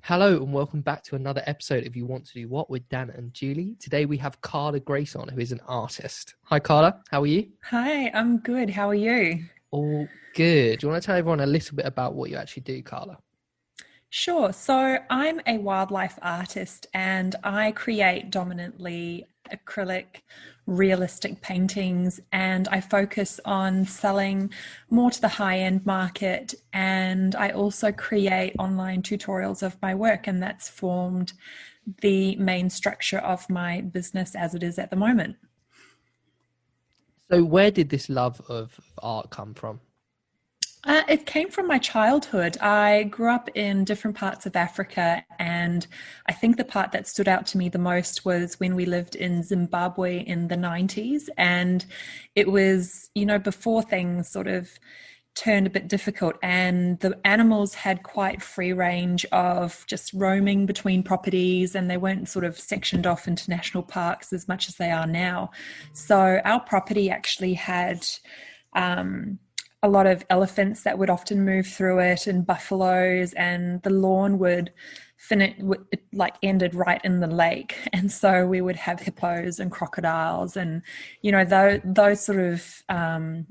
Hello and welcome back to another episode of You Want to Do What with Dan and Julie. Today we have Carla Grace on, who is an artist. Hi Carla, how are you? Hi, I'm good. How are you? All good. Do you want to tell everyone a little bit about what you actually do, Carla? Sure. So I'm a wildlife artist and I create dominantly acrylic realistic paintings, and I focus on selling more to the high-end market, and I also create online tutorials of my work, and that's formed the main structure of my business as it is at the moment. So where did this love of art come from? It came from my childhood. I grew up in different parts of Africa, and I think the part that stood out to me the most was when we lived in Zimbabwe in the 90s. And it was, before things sort of turned a bit difficult, and the animals had quite free range of just roaming between properties, and they weren't sort of sectioned off into national parks as much as they are now. So our property actually had a lot of elephants that would often move through it, and buffaloes, and the lawn would ended right in the lake, and so we would have hippos and crocodiles, and those sort of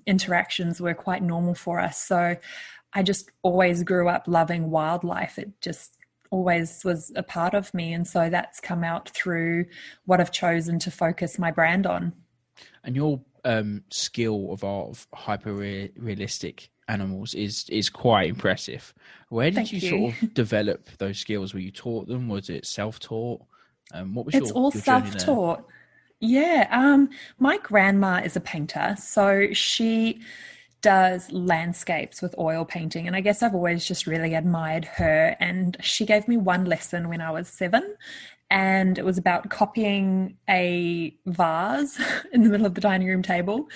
interactions were quite normal for us. So I just always grew up loving wildlife. It just always was a part of me, and so that's come out through what I've chosen to focus my brand on. And your skill of art of hyper realistic animals is quite impressive. Where did you sort of develop those skills? Were you taught them? Was it self-taught? What was it's all your self-taught. Yeah. My grandma is a painter, so she does landscapes with oil painting, and I guess I've always just really admired her. And she gave me one lesson when I was 7, and it was about copying a vase in the middle of the dining room table.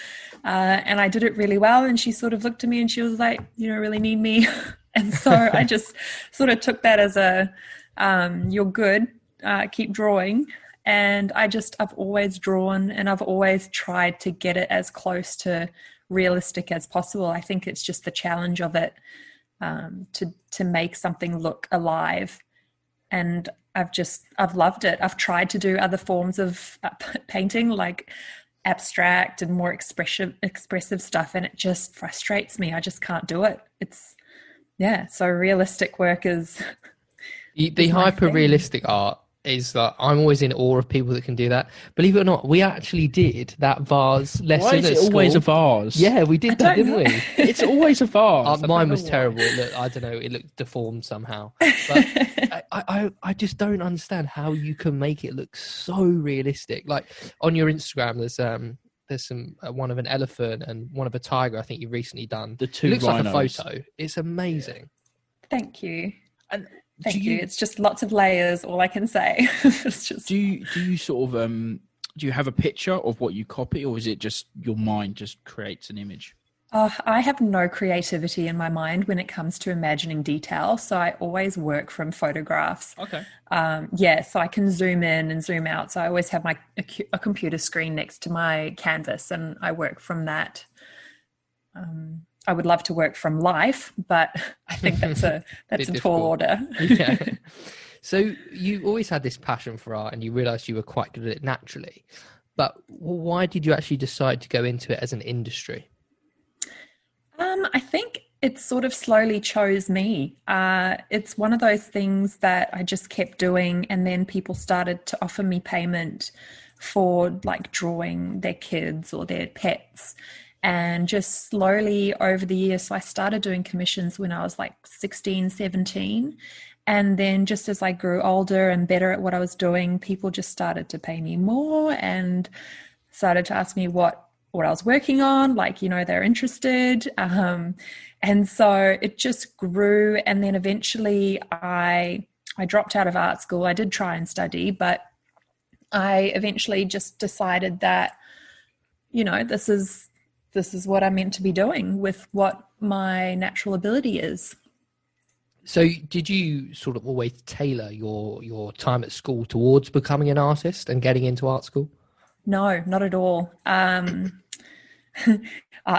And I did it really well. And she sort of looked at me and she was like, "You don't really need me." And so I just sort of took that as you're good, keep drawing. And I've always drawn, and I've always tried to get it as close to realistic as possible. I think it's just the challenge of it, to make something look alive. And I've loved it. I've tried to do other forms of painting, like abstract and more expressive stuff, and it just frustrates me. I just can't do it. So realistic work is The hyper realistic art is that I'm always in awe of people that can do that. Believe it or not, we actually did that vase lesson. Why is it always a vase? Yeah, we did that, didn't we? It's always a vase. Mine was terrible. I don't know. It looked deformed somehow. But I just don't understand how you can make it look so realistic. Like on your Instagram, there's some one of an elephant and one of a tiger. I think you've recently done. The two it looks rhinos. like a photo. It's amazing. Thank you. And Thank you. It's just lots of layers. All I can say. It's just. Do you sort of do you have a picture of what you copy, or is it just your mind just creates an image? I have no creativity in my mind when it comes to imagining detail, so I always work from photographs. Okay. So I can zoom in and zoom out. So I always have a computer screen next to my canvas, and I work from that. I would love to work from life, but I think that's a tall order. Yeah. So you always had this passion for art, and you realised you were quite good at it naturally. But why did you actually decide to go into it as an industry? I think it sort of slowly chose me. It's one of those things that I just kept doing, and then people started to offer me payment for like drawing their kids or their pets. And just slowly over the years, so I started doing commissions when I was like 16, 17. And then just as I grew older and better at what I was doing, people just started to pay me more and started to ask me what I was working on, they're interested. And so it just grew. And then eventually I dropped out of art school. I did try and study, but I eventually just decided that, this is what I'm meant to be doing with what my natural ability is. So did you sort of always tailor your time at school towards becoming an artist and getting into art school? No, not at all. Art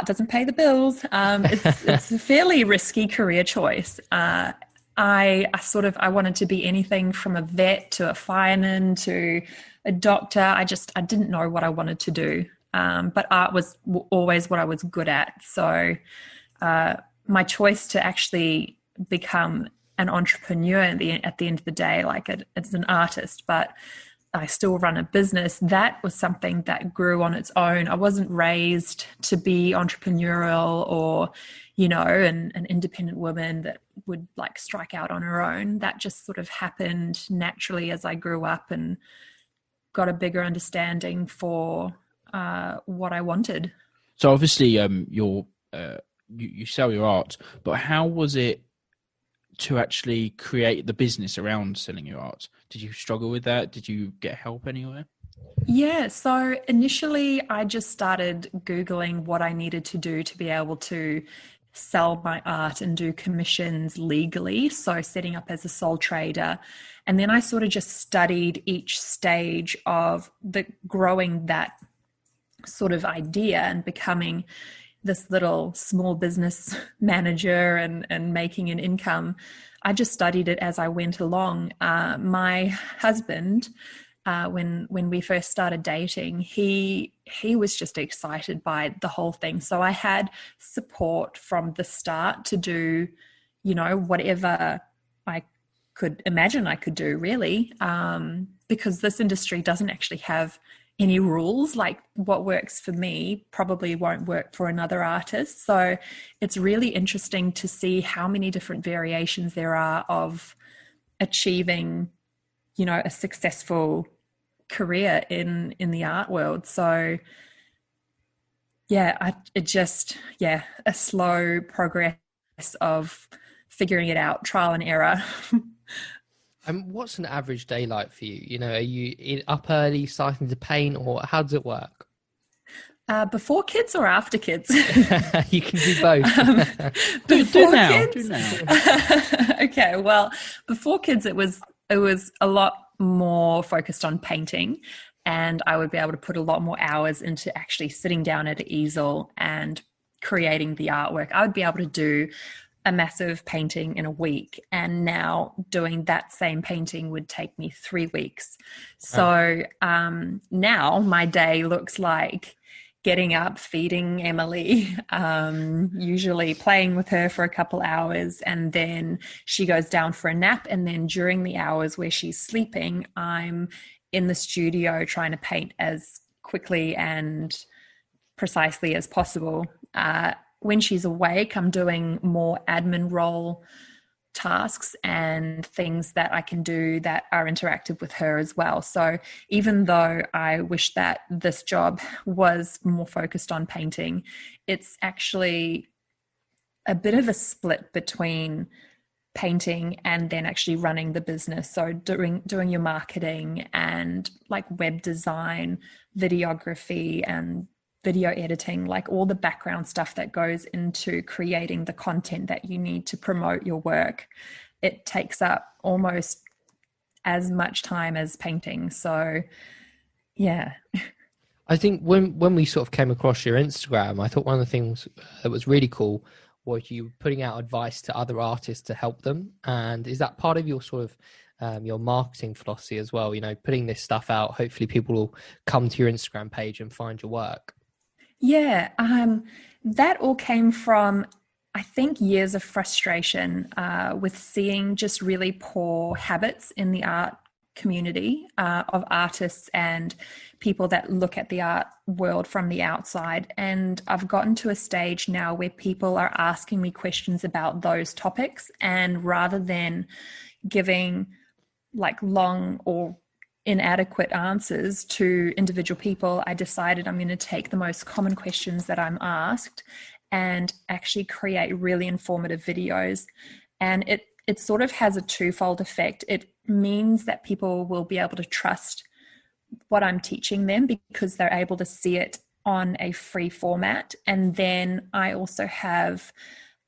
doesn't pay the bills. It's a fairly risky career choice. I I wanted to be anything from a vet to a fireman to a doctor. I didn't know what I wanted to do. But art was always what I was good at. So my choice to actually become an entrepreneur at the end of the day, like as an artist, but I still run a business, that was something that grew on its own. I wasn't raised to be entrepreneurial or, an independent woman that would like strike out on her own. That just sort of happened naturally as I grew up and got a bigger understanding for what I wanted. So obviously, you sell your art, but how was it to actually create the business around selling your art? Did you struggle with that? Did you get help anywhere? Yeah, so initially I just started Googling what I needed to do to be able to sell my art and do commissions legally. So setting up as a sole trader. And then I sort of just studied each stage of the growing that sort of idea and becoming this little small business manager and making an income. I just studied it as I went along. My husband, when we first started dating, he was just excited by the whole thing. So I had support from the start to do, whatever I could imagine I could do, really, because this industry doesn't actually have any rules. Like what works for me probably won't work for another artist. So it's really interesting to see how many different variations there are of achieving, a successful career in the art world. So yeah, a slow progress of figuring it out, trial and error. And what's an average day like for you? Are you up early starting to paint, or how does it work? Before kids or after kids? You can do both. Before do kids? now. Okay, well, before kids, it was a lot more focused on painting, and I would be able to put a lot more hours into actually sitting down at an easel and creating the artwork. I would be able to do a massive painting in a week, and now doing that same painting would take me 3 weeks. So now my day looks like getting up, feeding Emily, usually playing with her for a couple hours, and then she goes down for a nap, and then during the hours where she's sleeping, I'm in the studio trying to paint as quickly and precisely as possible. When she's awake, I'm doing more admin role tasks and things that I can do that are interactive with her as well. So even though I wish that this job was more focused on painting, it's actually a bit of a split between painting and then actually running the business. So doing your marketing and like web design, videography and video editing, like all the background stuff that goes into creating the content that you need to promote your work. It takes up almost as much time as painting. So yeah. I think when we sort of came across your Instagram, I thought one of the things that was really cool was you putting out advice to other artists to help them. And is that part of your sort of your marketing philosophy as well? Putting this stuff out, hopefully people will come to your Instagram page and find your work. Yeah, that all came from, I think, years of frustration with seeing just really poor habits in the art community of artists and people that look at the art world from the outside. And I've gotten to a stage now where people are asking me questions about those topics, and rather than giving like long or inadequate answers to individual people, I decided I'm going to take the most common questions that I'm asked and actually create really informative videos. And it sort of has a twofold effect. It means that people will be able to trust what I'm teaching them because they're able to see it on a free format. And then I also have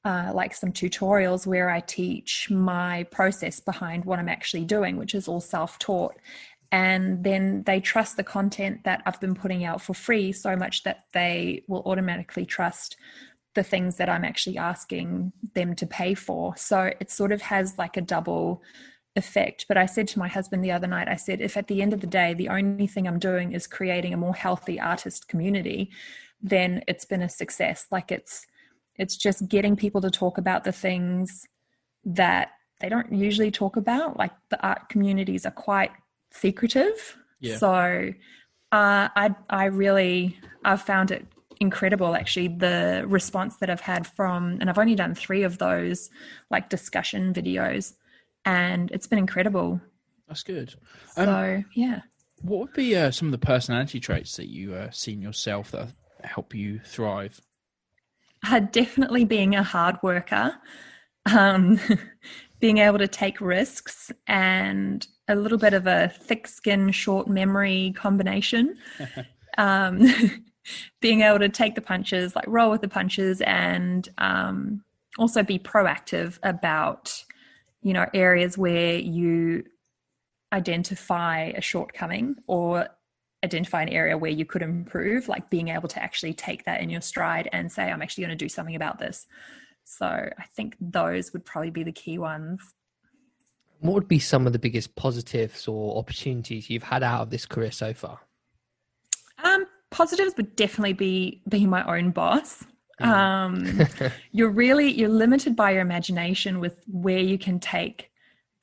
like some tutorials where I teach my process behind what I'm actually doing, which is all self-taught. And then they trust the content that I've been putting out for free so much that they will automatically trust the things that I'm actually asking them to pay for. So it sort of has like a double effect. But I said to my husband the other night, I said, if at the end of the day, the only thing I'm doing is creating a more healthy artist community, then it's been a success. Like it's just getting people to talk about the things that they don't usually talk about. Like the art communities are quite secretive. Yeah. So I've found it incredible, actually, the response that I've had from, and I've only done 3 of those like discussion videos, and it's been incredible. That's good. So yeah. What would be some of the personality traits that you see in yourself that help you thrive? Definitely being a hard worker, being able to take risks, and a little bit of a thick skin, short memory combination. Being able to take the punches, like roll with the punches, and also be proactive about, you know, areas where you identify a shortcoming or identify an area where you could improve, like being able to actually take that in your stride and say, I'm actually going to do something about this. So I think those would probably be the key ones. What would be some of the biggest positives or opportunities you've had out of this career so far? Positives would definitely be being my own boss. You're limited by your imagination with where you can take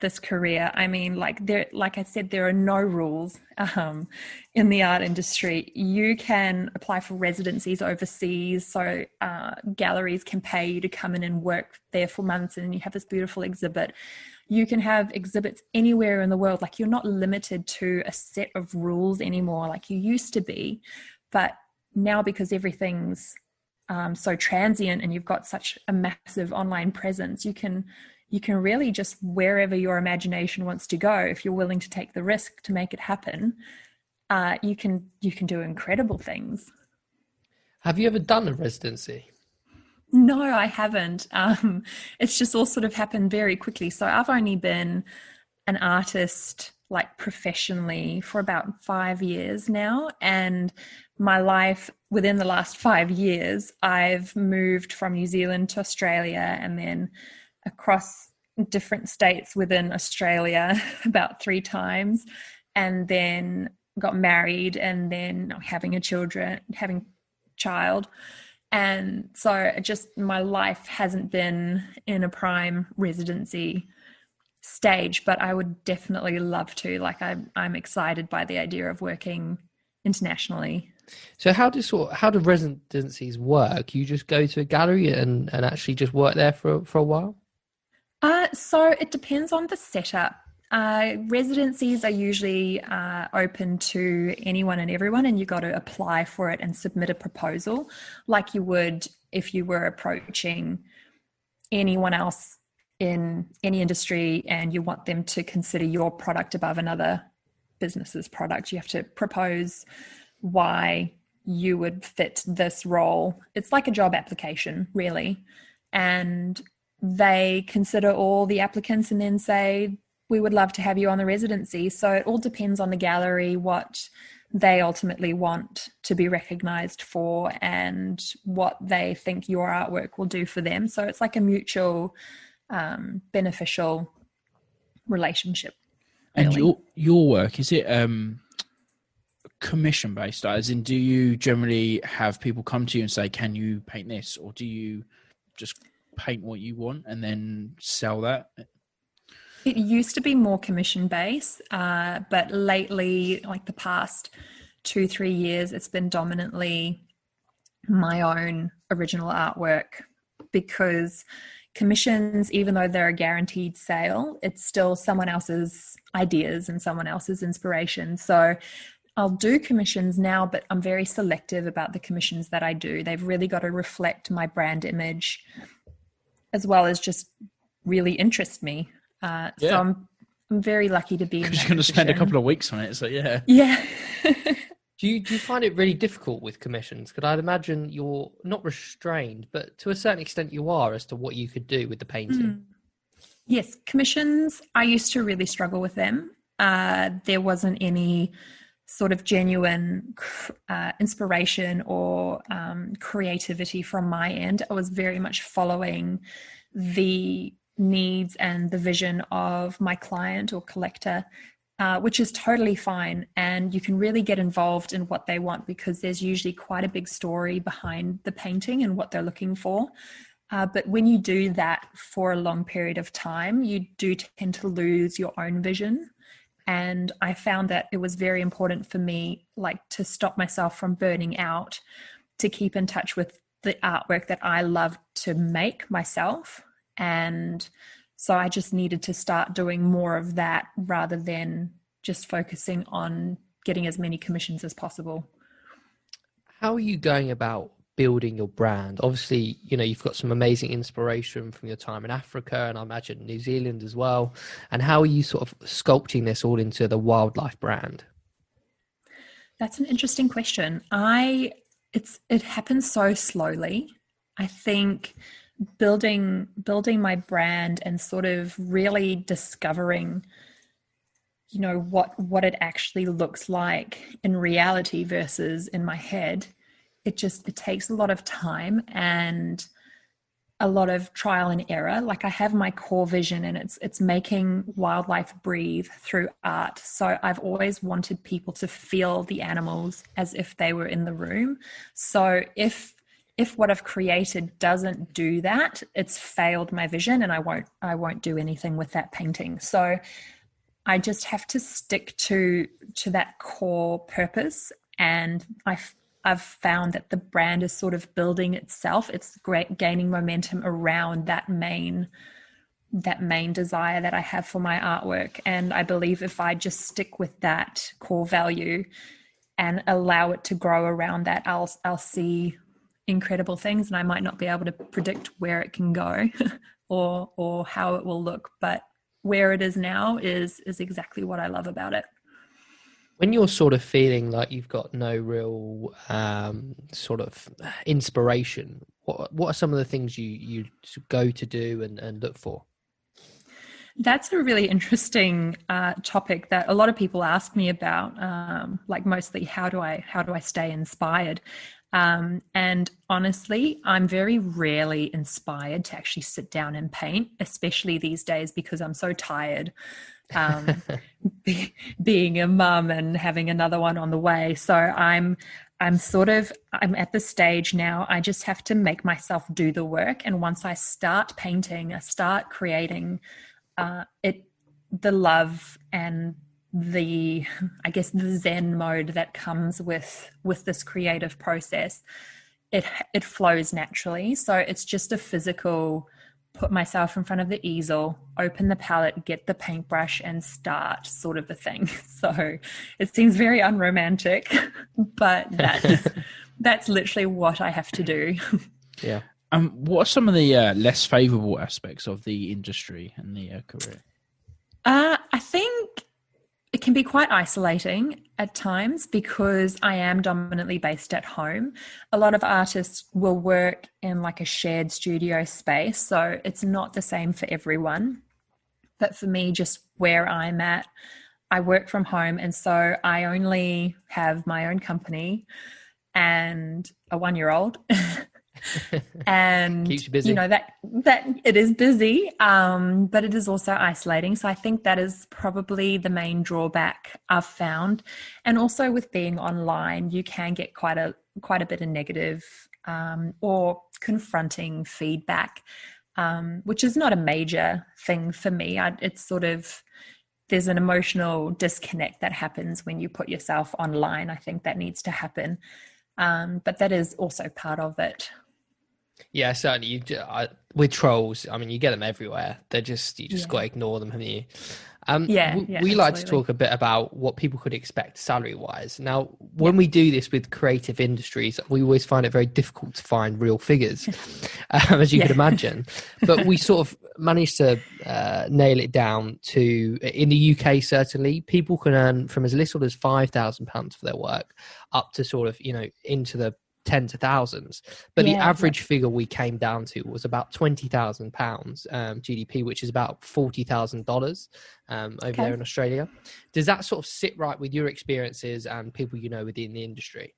this career. I mean, like I said, there are no rules in the art industry. You can apply for residencies overseas, so galleries can pay you to come in and work there for months, and you have this beautiful exhibit. You can have exhibits anywhere in the world. Like, you're not limited to a set of rules anymore like you used to be. But now, because everything's so transient and you've got such a massive online presence, you can really just, wherever your imagination wants to go, if you're willing to take the risk to make it happen, you can do incredible things. Have you ever done a residency? No, I haven't. It's just all sort of happened very quickly. So I've only been an artist like professionally for about 5 years now. And my life within the last 5 years, I've moved from New Zealand to Australia and then across different states within Australia about 3 times, and then got married, and then having a child. And so just my life hasn't been in a prime residency stage, but I would definitely love to. Like, I'm excited by the idea of working internationally. So how do residencies work? You just go to a gallery and actually just work there for a while? So it depends on the setup. Residencies are usually open to anyone and everyone, and you got to apply for it and submit a proposal like you would if you were approaching anyone else in any industry and you want them to consider your product above another business's product. You have to propose why you would fit this role. It's like a job application, really. And they consider all the applicants and then say, we would love to have you on the residency. So it all depends on the gallery, what they ultimately want to be recognized for and what they think your artwork will do for them. So it's like a mutual beneficial relationship. Really. And your work, is it commission based? As in, do you generally have people come to you and say, can you paint this? Or do you just paint what you want and then sell that? It used to be more commission based, but lately, like the past 2-3 years, it's been dominantly my own original artwork, because commissions, even though they're a guaranteed sale, it's still someone else's ideas and someone else's inspiration. So I'll do commissions now, but I'm very selective about the commissions that I do. They've really got to reflect my brand image as well as just really interest me. So I'm very lucky to be in that because you're going to spend a couple of weeks on it. So yeah. Do you find it really difficult with commissions? Because I'd imagine you're not restrained, but to a certain extent you are, as to what you could do with the painting. Yes, commissions, I used to really struggle with them. There wasn't any sort of genuine inspiration or creativity from my end. I was very much following the needs and the vision of my client or collector, which is totally fine. And you can really get involved in what they want because there's usually quite a big story behind the painting and what they're looking for. But when you do that for a long period of time, you do tend to lose your own vision. And I found that it was very important for me, like, to stop myself from burning out, to keep in touch with the artwork that I love to make myself. And so I just needed to start doing more of that rather than just focusing on getting as many commissions as possible. How are you going about building your brand? Obviously, you know, you've got some amazing inspiration from your time in Africa and I imagine New Zealand as well. And how are you sort of sculpting this all into the wildlife brand? That's an interesting question. It happens so slowly. I think building my brand and sort of really discovering, you know, what it actually looks like in reality versus in my head. It takes a lot of time and a lot of trial and error. Like, I have my core vision and it's making wildlife breathe through art. So I've always wanted people to feel the animals as if they were in the room. So if what I've created doesn't do that, it's failed my vision and I won't do anything with that painting. So I just have to stick to that core purpose. And I've found that the brand is sort of building itself. It's gaining momentum around that main desire that I have for my artwork. And I believe if I just stick with that core value and allow it to grow around that, I'll see incredible things. And I might not be able to predict where it can go or how it will look, but where it is now is exactly what I love about it. When you're sort of feeling like you've got no real sort of inspiration, what are some of the things you go to do and look for? That's a really interesting topic that a lot of people ask me about. Like, mostly, how do I stay inspired? And honestly, I'm very rarely inspired to actually sit down and paint, especially these days because I'm so tired. Being a mum and having another one on the way. So I'm at the stage now, I just have to make myself do the work. And once I start painting, I start creating, the love and the Zen mode that comes with this creative process, it flows naturally. So it's just a physical put myself in front of the easel, open the palette, get the paintbrush and start sort of a thing. So it seems very unromantic, but that's literally what I have to do. Yeah. What are some of the less favorable aspects of the industry and the career? I think it can be quite isolating at times because I am dominantly based at home. A lot of artists will work in like a shared studio space, so it's not the same for everyone. But for me, just where I'm at, I work from home, and so I only have my own company and a 1-year-old. And keeps you busy. You know, that it is busy, but it is also isolating. So I think that is probably the main drawback I've found. And also with being online, you can get quite a bit of negative or confronting feedback, which is not a major thing for me. It's sort of, there's an emotional disconnect that happens when you put yourself online. I think that needs to happen. But that is also part of it. Yeah, certainly. With trolls, I mean, you get them everywhere. You just got to ignore them, haven't you? We like to talk a bit about what people could expect salary-wise. Now, when we do this with creative industries, we always find it very difficult to find real figures, as you could imagine. But we sort of managed to nail it down to, in the UK, certainly, people can earn from as little as £5,000 for their work up to sort of, into the tens of thousands. But the average figure we came down to was about £20,000 GDP, which is about $40,000 over there in Australia. Does that sort of sit right with your experiences and people you know within the industry?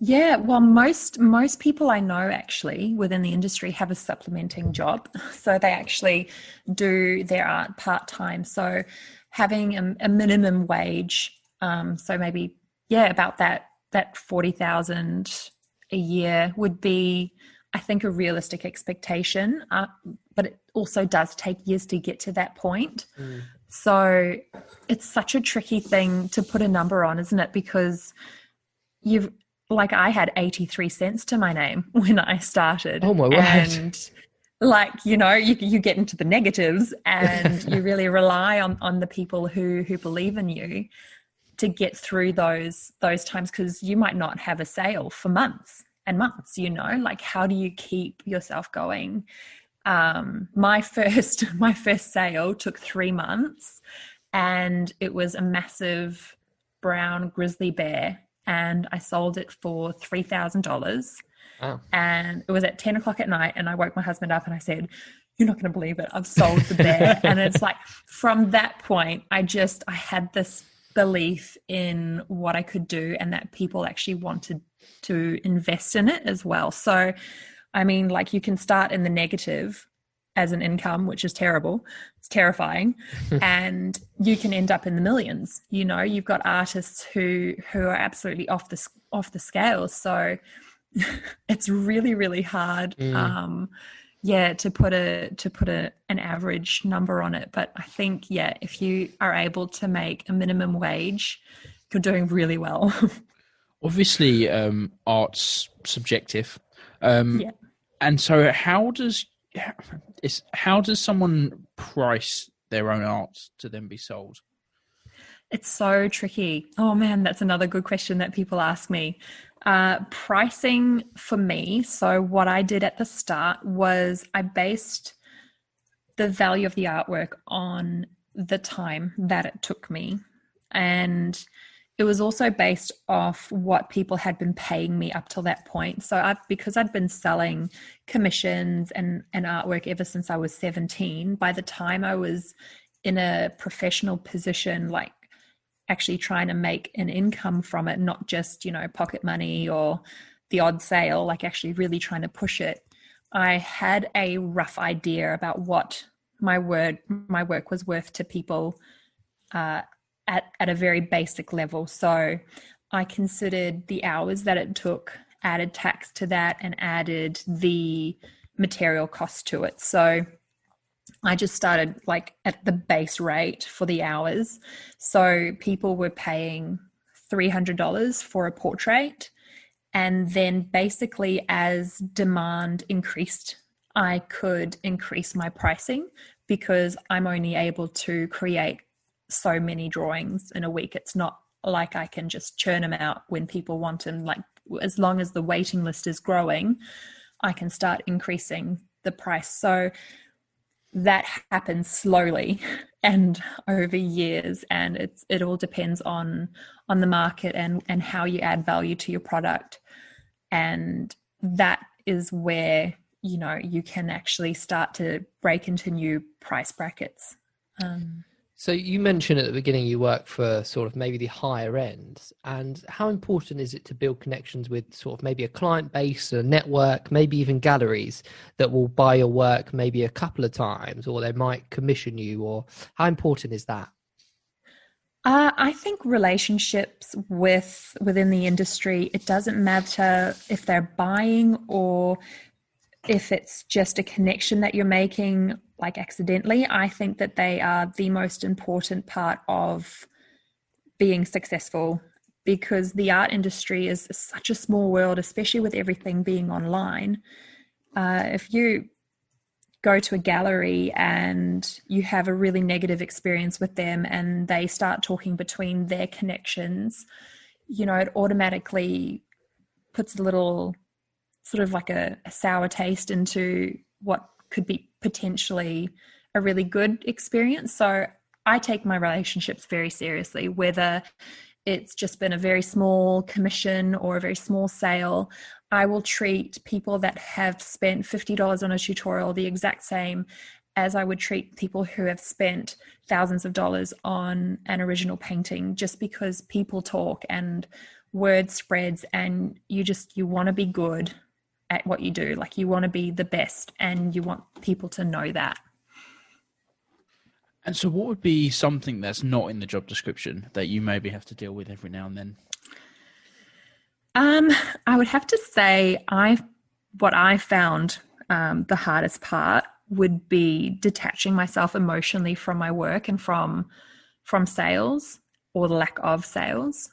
Yeah, well, most people I know actually within the industry have a supplementing job. So they actually do their art part-time. So having a minimum wage, so maybe, about that 40,000 a year would be, I think, a realistic expectation. But it also does take years to get to that point. So it's such a tricky thing to put a number on, isn't it? Because I had 83 cents to my name when I started. Oh my word. And you get into the negatives, and you really rely on the people who believe in you to get through those times, because you might not have a sale for months and months, how do you keep yourself going? My first sale took 3 months, and it was a massive brown grizzly bear, and I sold it for $3,000. Wow. And it was at 10 o'clock at night, and I woke my husband up and I said, "You're not going to believe it, I've sold the bear." And it's like, from that point, I had this belief in what I could do, and that people actually wanted to invest in it as well. So, I mean, you can start in the negative as an income, which is terrible. It's terrifying. And you can end up in the millions. You've got artists who are absolutely off the scale. So it's really, really hard. To put an average number on it. But I think, if you are able to make a minimum wage, you're doing really well. Obviously, art's subjective. And so how does someone price their own art to then be sold? It's so tricky. Oh man, that's another good question that people ask me. Pricing for me, so what I did at the start was I based the value of the artwork on the time that it took me. And it was also based off what people had been paying me up till that point. So because I'd been selling commissions and artwork ever since I was 17, by the time I was in a professional position, actually trying to make an income from it, not just, pocket money or the odd sale, actually really trying to push it, I had a rough idea about what my work was worth to people at a very basic level. So I considered the hours that it took, added tax to that, and added the material cost to it. So I just started at the base rate for the hours. So people were paying $300 for a portrait. And then basically as demand increased, I could increase my pricing, because I'm only able to create so many drawings in a week. It's not like I can just churn them out when people want them. As long as the waiting list is growing, I can start increasing the price. So that happens slowly and over years, and it all depends on the market and how you add value to your product. And that is where you can actually start to break into new price brackets. So you mentioned at the beginning you work for sort of maybe the higher ends, and how important is it to build connections with sort of maybe a client base, a network, maybe even galleries that will buy your work maybe a couple of times, or they might commission you, or how important is that? I think relationships within the industry, it doesn't matter if they're buying or if it's just a connection that you're making accidentally. I think that they are the most important part of being successful, because the art industry is such a small world, especially with everything being online. If you go to a gallery and you have a really negative experience with them and they start talking between their connections, it automatically puts a little sort of a sour taste into what could be potentially a really good experience. So I take my relationships very seriously, whether it's just been a very small commission or a very small sale, I will treat people that have spent $50 on a tutorial the exact same as I would treat people who have spent thousands of dollars on an original painting, just because people talk and word spreads, and you want to be good at what you do. Like, you want to be the best, and you want people to know that. And so what would be something that's not in the job description that you maybe have to deal with every now and then? I would have to say what I found the hardest part would be detaching myself emotionally from my work and from sales, or the lack of sales,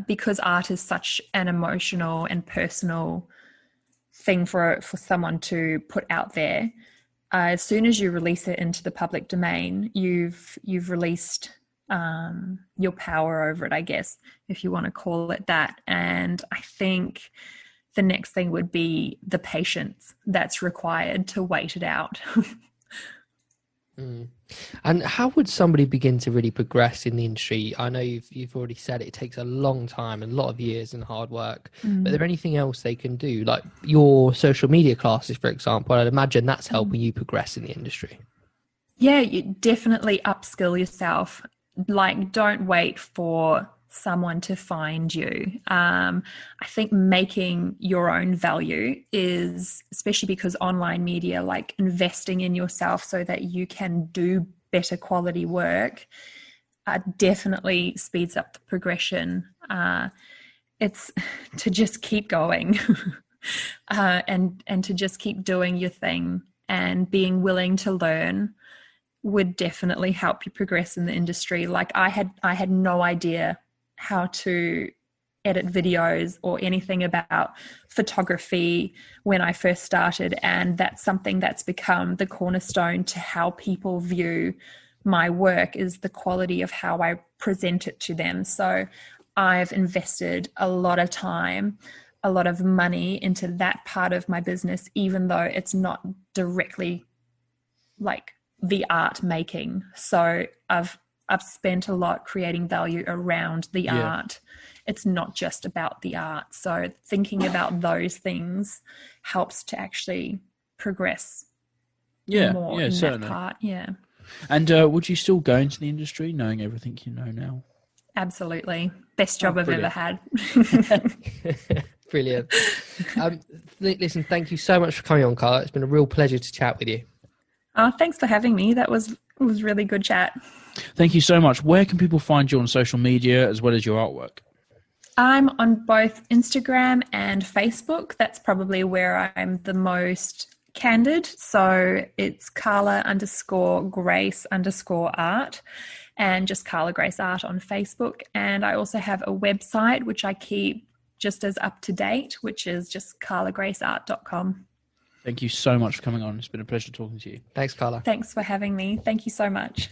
because art is such an emotional and personal thing for someone to put out there. As soon as you release it into the public domain, you've released your power over it, I guess, if you want to call it that. And I think the next thing would be the patience that's required to wait it out. And how would somebody begin to really progress in the industry? I know you've already said it takes a long time and a lot of years and hard work, but is there anything else they can do? Like your social media classes, for example, I'd imagine that's helping you progress in the industry. Yeah, you definitely upskill yourself. Like, don't wait for someone to find you. I think making your own value is, especially because online media, like investing in yourself so that you can do better quality work, definitely speeds up the progression. It's to just keep going and to just keep doing your thing, and being willing to learn would definitely help you progress in the industry. Like, I had no idea how to edit videos or anything about photography when I first started, and that's something that's become the cornerstone to how people view my work, is the quality of how I present it to them. So I've invested a lot of time, a lot of money into that part of my business, even though it's not directly like the art making. So I've spent a lot creating value around the art. It's not just about the art. So thinking about those things helps to actually progress more in certainly. That part. Yeah. And would you still go into the industry knowing everything you know now? Absolutely. Best job I've ever had. Brilliant. Listen, thank you so much for coming on, Carla. It's been a real pleasure to chat with you. Oh, thanks for having me. That was really good chat. Thank you so much. Where can people find you on social media as well as your artwork? I'm on both Instagram and Facebook. That's probably where I'm the most candid. So it's Carla_Grace_art, and just Carla Grace Art on Facebook. And I also have a website which I keep just as up to date, which is just carlagraceart.com. Thank you so much for coming on. It's been a pleasure talking to you. Thanks, Carla. Thanks for having me. Thank you so much.